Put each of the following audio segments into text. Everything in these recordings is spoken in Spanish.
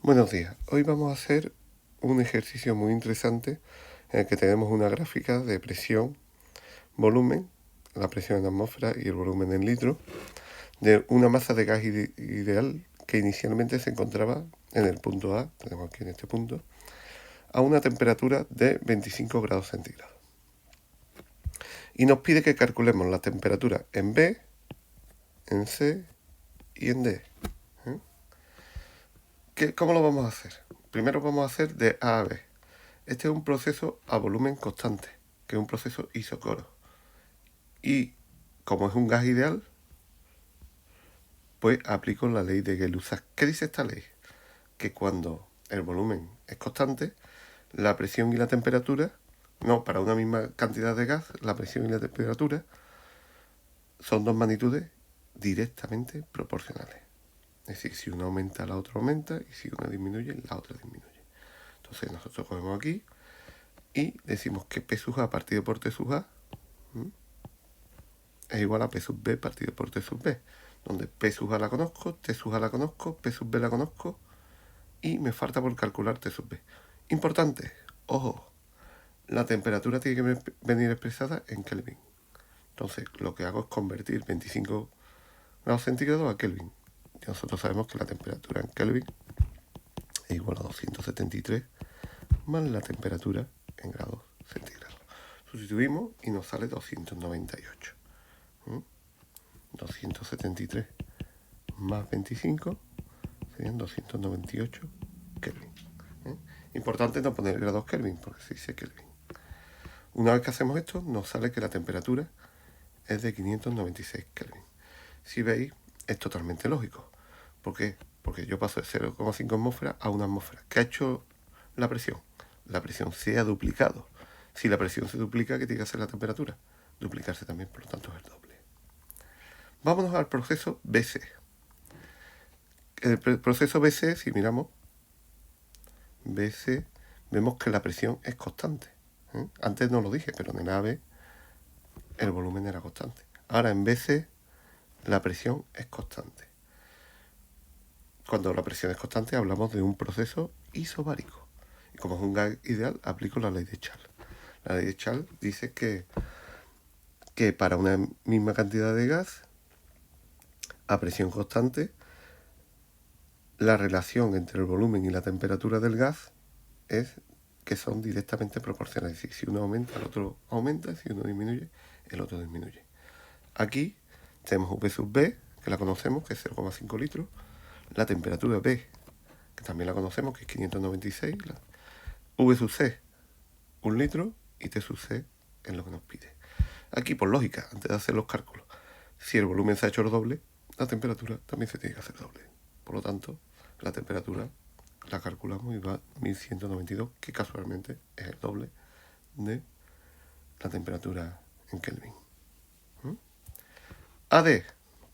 Buenos días. Hoy vamos a hacer un ejercicio muy interesante en el que tenemos una gráfica de presión, volumen, la presión en la atmósfera y el volumen en litros, de una masa de gas ideal que inicialmente se encontraba en el punto A, tenemos aquí en este punto, a una temperatura de 25 grados centígrados. Y nos pide que calculemos la temperatura en B, en C y en D. ¿Cómo lo vamos a hacer? Primero vamos a hacer de A a B. Este es un proceso a volumen constante, que es un proceso isocoro. Y como es un gas ideal, pues aplico la ley de Gay-Lussac. ¿Qué dice esta ley? Que cuando el volumen es constante, la presión y la temperatura, no, para una misma cantidad de gas, la presión y la temperatura son dos magnitudes directamente proporcionales. Es decir, si una aumenta, la otra aumenta, y si una disminuye, la otra disminuye. Entonces nosotros cogemos aquí y decimos que P sub A partido por T sub A es igual a P sub B partido por T sub B, donde P sub A la conozco, T sub A la conozco, P sub B la conozco y me falta por calcular T sub B. Importante, ojo, la temperatura tiene que venir expresada en Kelvin. Entonces lo que hago es convertir 25 grados centígrados a Kelvin. Y nosotros sabemos que la temperatura en Kelvin es igual a 273 más la temperatura en grados centígrados. Sustituimos y nos sale 298. 273 más 25 serían 298 Kelvin. Importante no poner grados Kelvin, porque se dice Kelvin. Una vez que hacemos esto, nos sale que la temperatura es de 596 Kelvin. Si veis, es totalmente lógico. ¿Por qué? Porque yo paso de 0,5 atmósfera a 1 atmósfera. ¿Qué ha hecho la presión? La presión se ha duplicado. Si la presión se duplica, ¿qué tiene que hacer la temperatura? Duplicarse también, por lo tanto es el doble. Vámonos al proceso BC. El proceso BC, si miramos, BC, vemos que la presión es constante. Antes no lo dije, pero en el AB el volumen era constante. Ahora en BC la presión es constante. Cuando la presión es constante hablamos de un proceso isobárico. Y como es un gas ideal, aplico la ley de Charles. La ley de Charles dice que para una misma cantidad de gas a presión constante, la relación entre el volumen y la temperatura del gas es que son directamente proporcionales. Es decir, si uno aumenta, el otro aumenta, si uno disminuye, el otro disminuye. Aquí tenemos V sub B, que la conocemos, que es 0,5 litros, la temperatura B, que también la conocemos, que es 596, V sub C, 1 litro, y T sub C es lo que nos pide. Aquí, por lógica, antes de hacer los cálculos, si el volumen se ha hecho el doble, la temperatura también se tiene que hacer doble. Por lo tanto, la temperatura la calculamos y va a 1192, que casualmente es el doble de la temperatura en Kelvin. AD,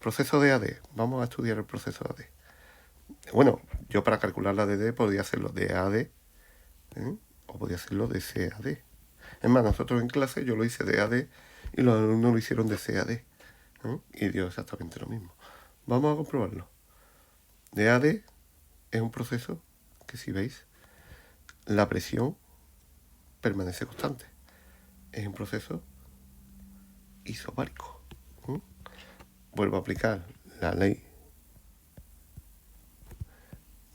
proceso de AD. Vamos a estudiar el proceso de AD. Bueno, yo para calcular la DD podría hacerlo de AD o podría hacerlo de CAD. Es más, nosotros en clase yo lo hice de AD y los alumnos lo hicieron de CAD. Y dio exactamente lo mismo. Vamos a comprobarlo. De AD es un proceso que, si veis, la presión permanece constante. Es un proceso isobárico. Vuelvo a aplicar la ley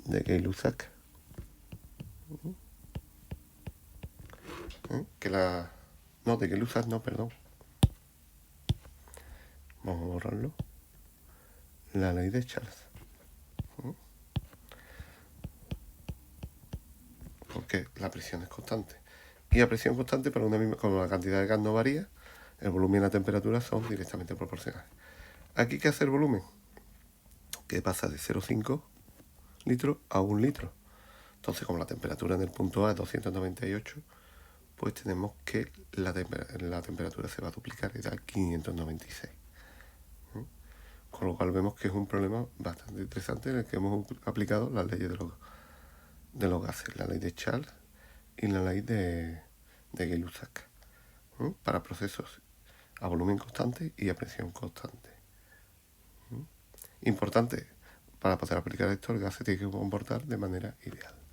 de Gay-Lussac. No, de Gay-Lussac no, perdón. Vamos a borrarlo. La ley de Charles. Porque la presión es constante. Y la presión constante para una misma, como la cantidad de gas no varía, el volumen y la temperatura son directamente proporcionales. Aquí, ¿qué hace el volumen? Que pasa de 0,5 litros a 1 litro. Entonces, como la temperatura en el punto A es 298, pues tenemos que la temperatura se va a duplicar y da 596. Con lo cual vemos que es un problema bastante interesante en el que hemos aplicado las leyes de los gases, la ley de Charles y la ley de Gay-Lussac, para procesos a volumen constante y a presión constante. Importante, para poder aplicar esto, el gas se tiene que comportar de manera ideal.